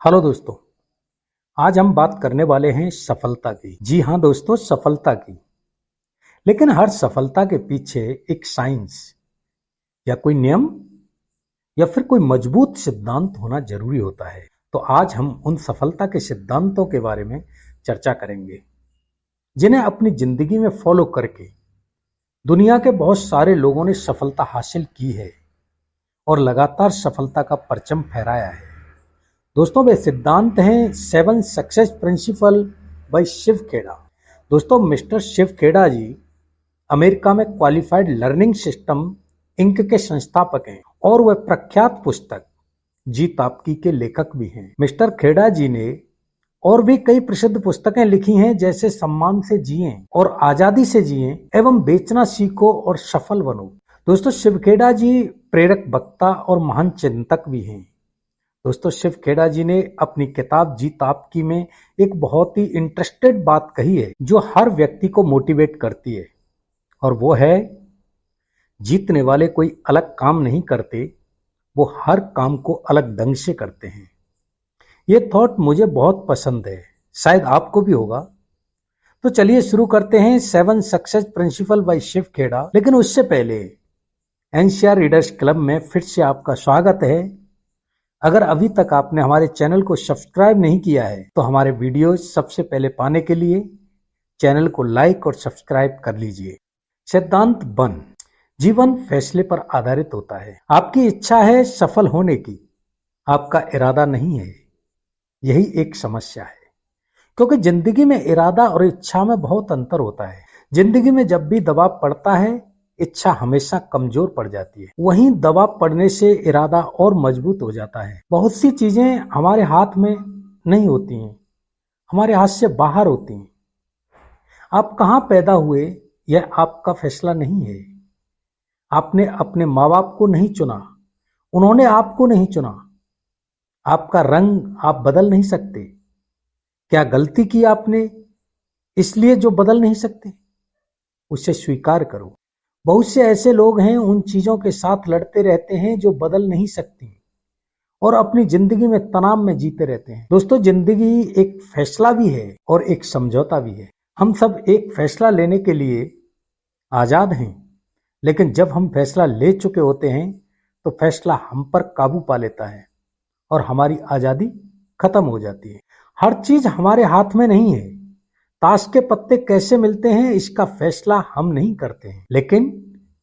Hello दोस्तों, आज हम बात करने वाले हैं सफलता की। जी हाँ दोस्तों, सफलता की। लेकिन हर सफलता के पीछे एक साइंस या कोई नियम या फिर कोई मजबूत सिद्धांत होना जरूरी होता है। तो आज हम उन सफलता के सिद्धांतों के बारे में चर्चा करेंगे जिन्हें अपनी जिंदगी में फॉलो करके दुनिया के बहुत सारे लोगों ने सफलता हासिल की है और लगातार सफलता का परचम फहराया है। दोस्तों, वे सिद्धांत हैं 7 success principle by Shiv Khera. दोस्तों, मिस्टर शिव खेड़ा जी अमेरिका में क्वालिफाइड लर्निंग सिस्टम इंक के संस्थापक हैं और वह प्रख्यात पुस्तक जीत आपकी के लेखक भी हैं। मिस्टर खेड़ा जी ने और भी कई प्रसिद्ध पुस्तकें लिखी हैं, जैसे सम्मान से जिएं और आजादी से जिएं एवं बेचना सीखो और सफल बनो। दोस्तों, शिव खेड़ा जी प्रेरक वक्ता और महान चिंतक भी हैं। दोस्तों, शिव खेड़ा जी ने अपनी किताब जीत आपकी में एक बहुत ही इंटरेस्टेड बात कही है जो हर व्यक्ति को मोटिवेट करती है, और वो है जीतने वाले कोई अलग काम नहीं करते, वो हर काम को अलग ढंग से करते हैं। ये थॉट मुझे बहुत पसंद है, शायद आपको भी होगा। तो चलिए शुरू करते हैं 7 success principle by Shiv Khera. लेकिन उससे पहले एनसीआर रीडर्स क्लब में फिर से आपका स्वागत है। अगर अभी तक आपने हमारे चैनल को सब्सक्राइब नहीं किया है तो हमारे वीडियो सबसे पहले पाने के लिए चैनल को लाइक और सब्सक्राइब कर लीजिए। सिद्धांत 1, जीवन फैसले पर आधारित होता है। आपकी इच्छा है सफल होने की, आपका इरादा नहीं है। यही एक समस्या है, क्योंकि जिंदगी में इरादा और इच्छा में बहुत अंतर होता है। जिंदगी में जब भी दबाव पड़ता है, इच्छा हमेशा कमजोर पड़ जाती है, वहीं दबाव पड़ने से इरादा और मजबूत हो जाता है। बहुत सी चीजें हमारे हाथ में नहीं होती हैं, हमारे हाथ से बाहर होती हैं। आप कहाँ पैदा हुए यह आपका फैसला नहीं है। आपने अपने माँ बाप को नहीं चुना, उन्होंने आपको नहीं चुना। आपका रंग आप बदल नहीं सकते। क्या गलती की आपने इसलिए जो बदल नहीं सकते? उसे स्वीकार करो। बहुत से ऐसे लोग हैं उन चीजों के साथ लड़ते रहते हैं जो बदल नहीं सकती और अपनी जिंदगी में तनाव में जीते रहते हैं। दोस्तों, जिंदगी एक फैसला भी है और एक समझौता भी है। हम सब एक फैसला लेने के लिए आजाद हैं, लेकिन जब हम फैसला ले चुके होते हैं तो फैसला हम पर काबू पा लेता है और हमारी आजादी खत्म हो जाती है। हर चीज हमारे हाथ में नहीं है। ताश के पत्ते कैसे मिलते हैं इसका फैसला हम नहीं करते हैं, लेकिन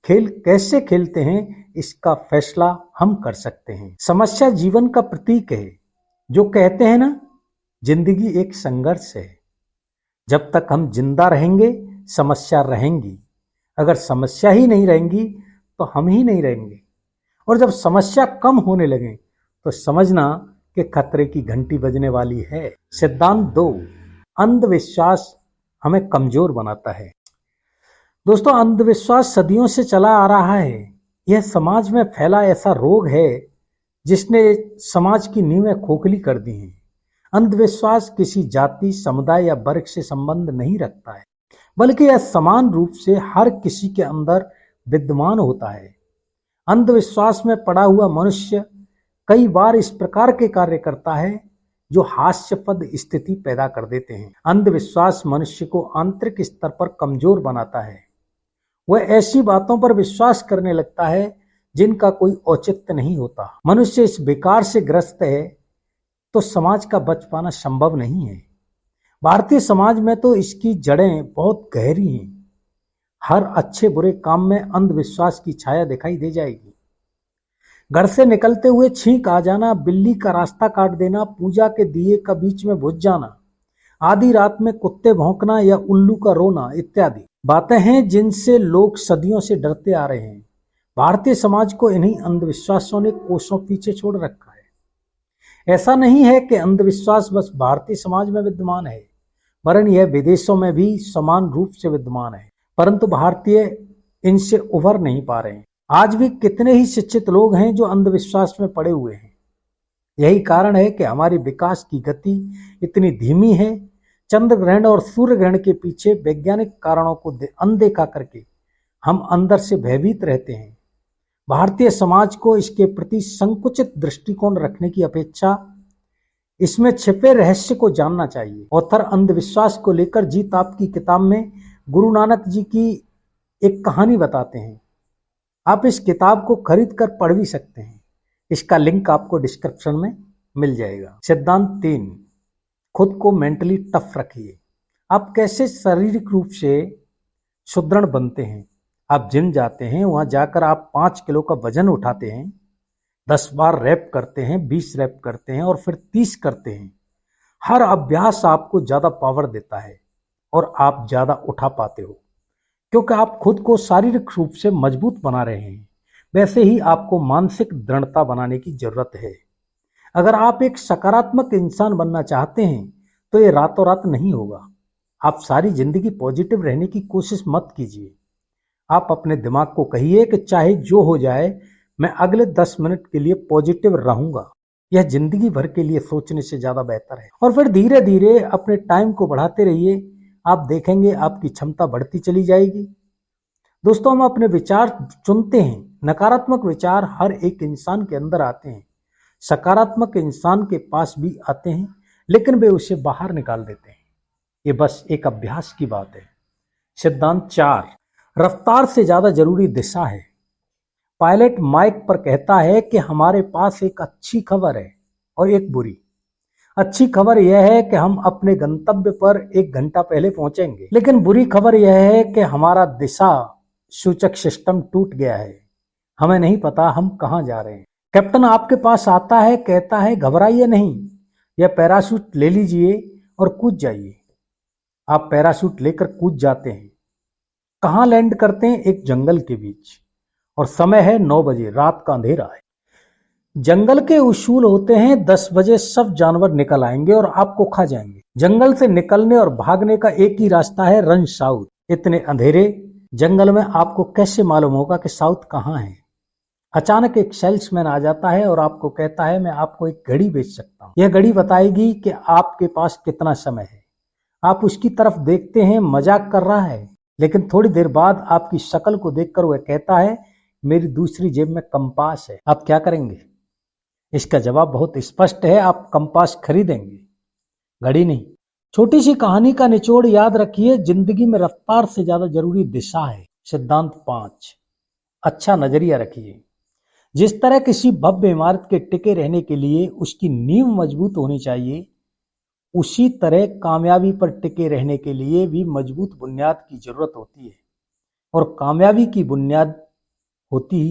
खेल कैसे खेलते हैं इसका फैसला हम कर सकते हैं। समस्या जीवन का प्रतीक है। जो कहते हैं ना, जिंदगी एक संघर्ष है। जब तक हम जिंदा रहेंगे समस्या रहेंगी, अगर समस्या ही नहीं रहेंगी तो हम ही नहीं रहेंगे। और जब समस्या कम होने लगे तो समझना कि खतरे की घंटी बजने वाली है। सिद्धांत 2, अंधविश्वास हमें कमजोर बनाता है। दोस्तों, अंधविश्वास सदियों से चला आ रहा है। यह समाज में फैला ऐसा रोग है जिसने समाज की नींवें खोखली कर दी हैं। अंधविश्वास किसी जाति, समुदाय या वर्ग से संबंध नहीं रखता है, बल्कि यह समान रूप से हर किसी के अंदर विद्यमान होता है। अंधविश्वास में पड़ा हुआ मनुष्य कई बार इस प्रकार के कार्य करता है जो हास्यास्पद स्थिति पैदा कर देते हैं। अंधविश्वास मनुष्य को आंतरिक स्तर पर कमजोर बनाता है। वह ऐसी बातों पर विश्वास करने लगता है जिनका कोई औचित्य नहीं होता। मनुष्य इस विकार से ग्रस्त है तो समाज का बच पाना संभव नहीं है। भारतीय समाज में तो इसकी जड़ें बहुत गहरी हैं। हर अच्छे बुरे काम में अंधविश्वास की छाया दिखाई दे जाएगी। घर से निकलते हुए छींक आ जाना, बिल्ली का रास्ता काट देना, पूजा के दिए का बीच में बुझ जाना, आधी रात में कुत्ते भौंकना या उल्लू का रोना इत्यादि बातें हैं जिनसे लोग सदियों से डरते आ रहे हैं। भारतीय समाज को इन्हीं अंधविश्वासों ने कोसों पीछे छोड़ रखा है। ऐसा नहीं है कि अंधविश्वास बस भारतीय समाज में विद्यमान है, वरन यह विदेशों में भी समान रूप से विद्यमान है, परंतु भारतीय इनसे उभर नहीं पा रहे हैं। आज भी कितने ही शिक्षित लोग हैं जो अंधविश्वास में पड़े हुए हैं। यही कारण है कि हमारे विकास की गति इतनी धीमी है। चंद्र ग्रहण और सूर्य ग्रहण के पीछे वैज्ञानिक कारणों को अनदेखा करके हम अंदर से भयभीत रहते हैं। भारतीय समाज को इसके प्रति संकुचित दृष्टिकोण रखने की अपेक्षा इसमें छिपे रहस्य को जानना चाहिए। ऑथर अंधविश्वास को लेकर जीत आपकी किताब में गुरु नानक जी की एक कहानी बताते हैं। आप इस किताब को खरीद कर पढ़ भी सकते हैं। इसका लिंक आपको डिस्क्रिप्शन में मिल जाएगा। सिद्धांत 3, खुद को मेंटली टफ रखिए। आप कैसे शारीरिक रूप से सुदृढ़ बनते हैं? आप जिम जाते हैं, वहां जाकर आप 5 किलो का वजन उठाते हैं, 10 बार रैप करते हैं, 20 रैप करते हैं और फिर 30 करते हैं। हर अभ्यास आपको ज्यादा पावर देता है और आप ज्यादा उठा पाते हो, क्योंकि आप खुद को शारीरिक रूप से मजबूत बना रहे हैं। वैसे ही आपको मानसिक दृढ़ता बनाने की जरूरत है। अगर आप एक सकारात्मक इंसान बनना चाहते हैं तो ये रातों रात नहीं होगा। आप सारी जिंदगी पॉजिटिव रहने की कोशिश मत कीजिए। आप अपने दिमाग को कहिए कि चाहे जो हो जाए, मैं अगले 10 मिनट के लिए पॉजिटिव रहूंगा। यह जिंदगी भर के लिए सोचने से ज्यादा बेहतर है। और फिर धीरे धीरे अपने टाइम को बढ़ाते रहिए। आप देखेंगे आपकी क्षमता बढ़ती चली जाएगी। दोस्तों, हम अपने विचार चुनते हैं। नकारात्मक विचार हर एक इंसान के अंदर आते हैं, सकारात्मक इंसान के पास भी आते हैं, लेकिन वे उसे बाहर निकाल देते हैं। ये बस एक अभ्यास की बात है। सिद्धांत 4, रफ्तार से ज्यादा जरूरी दिशा है। पायलट माइक पर कहता है कि हमारे पास एक अच्छी खबर है और एक बुरी। अच्छी खबर यह है कि हम अपने गंतव्य पर 1 घंटा पहले पहुंचेंगे, लेकिन बुरी खबर यह है कि हमारा दिशा सूचक सिस्टम टूट गया है। हमें नहीं पता हम कहां जा रहे हैं। कैप्टन आपके पास आता है, कहता है घबराइए नहीं, यह पैराशूट ले लीजिए और कूद जाइए। आप पैराशूट लेकर कूद जाते हैं। कहां लैंड करते हैं? एक जंगल के बीच, और समय है 9 बजे, रात का अंधेरा है। जंगल के उसूल होते हैं 10 बजे सब जानवर निकल आएंगे और आपको खा जाएंगे। जंगल से निकलने और भागने का एक ही रास्ता है, रन साउथ। इतने अंधेरे जंगल में आपको कैसे मालूम होगा कि साउथ कहां है? अचानक एक सेल्समैन आ जाता है और आपको कहता है, मैं आपको एक घड़ी बेच सकता हूं। यह घड़ी बताएगी कि आपके पास कितना समय है। आप उसकी तरफ देखते हैं, मजाक कर रहा है, लेकिन थोड़ी देर बाद आपकी शक्ल को देखकर वह कहता है, मेरी दूसरी जेब में कंपास है। आप क्या करेंगे? इसका जवाब बहुत स्पष्ट है, आप कंपास खरीदेंगे, घड़ी नहीं। छोटी सी कहानी का निचोड़ याद रखिए, जिंदगी में रफ्तार से ज्यादा जरूरी दिशा है। सिद्धांत 5, अच्छा नजरिया रखिए। जिस तरह किसी भव्य इमारत के टिके रहने के लिए उसकी नींव मजबूत होनी चाहिए, उसी तरह कामयाबी पर टिके रहने के लिए भी मजबूत बुनियाद की जरूरत होती है। और कामयाबी की बुनियाद होती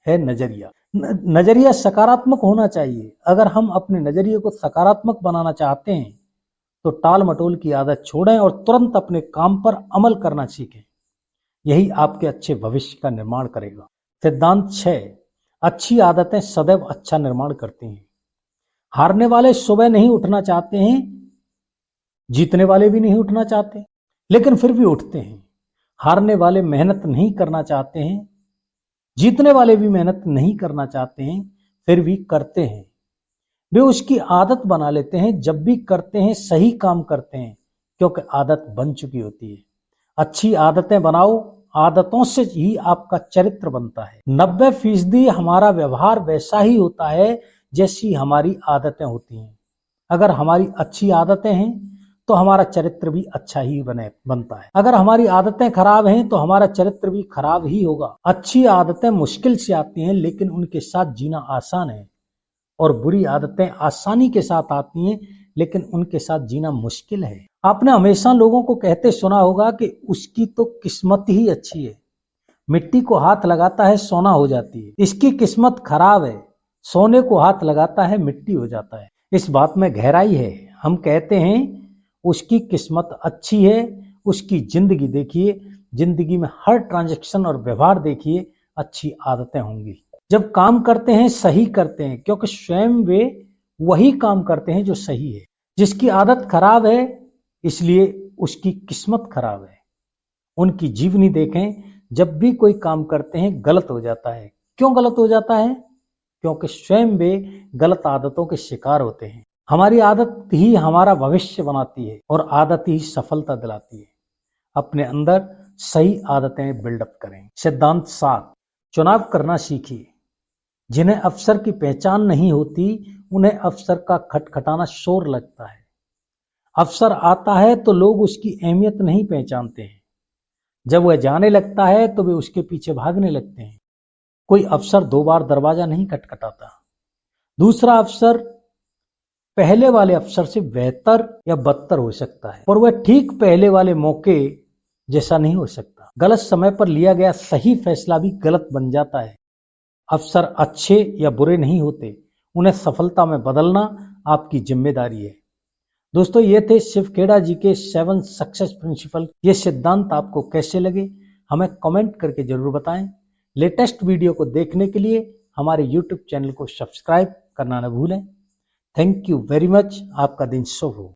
है नजरिया। नजरिया सकारात्मक होना चाहिए। अगर हम अपने नजरिए को सकारात्मक बनाना चाहते हैं तो टाल मटोल की आदत छोड़ें और तुरंत अपने काम पर अमल करना सीखें। यही आपके अच्छे भविष्य का निर्माण करेगा। सिद्धांत 6, अच्छी आदतें सदैव अच्छा निर्माण करती हैं। हारने वाले सुबह नहीं उठना चाहते हैं, जीतने वाले भी नहीं उठना चाहते, लेकिन फिर भी उठते हैं। हारने वाले मेहनत नहीं करना चाहते हैं, जीतने वाले भी मेहनत नहीं करना चाहते हैं, फिर भी करते हैं। वे उसकी आदत बना लेते हैं। जब भी करते हैं सही काम करते हैं, क्योंकि आदत बन चुकी होती है। अच्छी आदतें बनाओ, आदतों से ही आपका चरित्र बनता है। 90% हमारा व्यवहार वैसा ही होता है जैसी हमारी आदतें होती हैं। अगर हमारी अच्छी आदतें हैं तो हमारा चरित्र भी अच्छा ही बनता है। अगर हमारी आदतें खराब हैं तो हमारा चरित्र भी खराब ही होगा। अच्छी आदतें मुश्किल से आती हैं, लेकिन उनके साथ जीना आसान है, और बुरी आदतें आसानी के साथ आती हैं, लेकिन उनके साथ जीना मुश्किल है। आपने हमेशा लोगों को कहते सुना होगा कि उसकी तो किस्मत ही अच्छी है, मिट्टी को हाथ लगाता है सोना हो जाती है। इसकी किस्मत खराब है, सोने को हाथ लगाता है मिट्टी हो जाता है। इस बात में गहराई है। हम कहते हैं उसकी किस्मत अच्छी है, उसकी जिंदगी देखिए, जिंदगी में हर ट्रांजैक्शन और व्यवहार देखिए, अच्छी आदतें होंगी। जब काम करते हैं सही करते हैं, क्योंकि स्वयं वे वही काम करते हैं जो सही है। जिसकी आदत खराब है इसलिए उसकी किस्मत खराब है। उनकी जीवनी देखें, जब भी कोई काम करते हैं गलत हो जाता है। क्यों गलत हो जाता है? क्योंकि स्वयं वे गलत आदतों के शिकार होते हैं। हमारी आदत ही हमारा भविष्य बनाती है और आदत ही सफलता दिलाती है। अपने अंदर सही आदतें बिल्डअप करें। सिद्धांत 7, चुनाव करना सीखिए। जिन्हें अफसर की पहचान नहीं होती उन्हें अफसर का खटखटाना शोर लगता है। अफसर आता है तो लोग उसकी अहमियत नहीं पहचानते हैं। जब वह जाने लगता है तो वे उसके पीछे भागने लगते हैं। कोई अफसर 2 बार दरवाजा नहीं खटखटाता। दूसरा अफसर पहले वाले अफसर से बेहतर या बदतर हो सकता है, और वह ठीक पहले वाले मौके जैसा नहीं हो सकता। गलत समय पर लिया गया सही फैसला भी गलत बन जाता है। अफसर अच्छे या बुरे नहीं होते, उन्हें सफलता में बदलना आपकी जिम्मेदारी है। दोस्तों, ये थे शिव खेड़ा जी के 7 सक्सेस प्रिंसिपल। ये सिद्धांत आपको कैसे लगे हमें कमेंट करके जरूर बताएं। लेटेस्ट वीडियो को देखने के लिए हमारे YouTube चैनल को सब्सक्राइब करना न भूलें। Thank you very much. आपका दिन शुभ हो।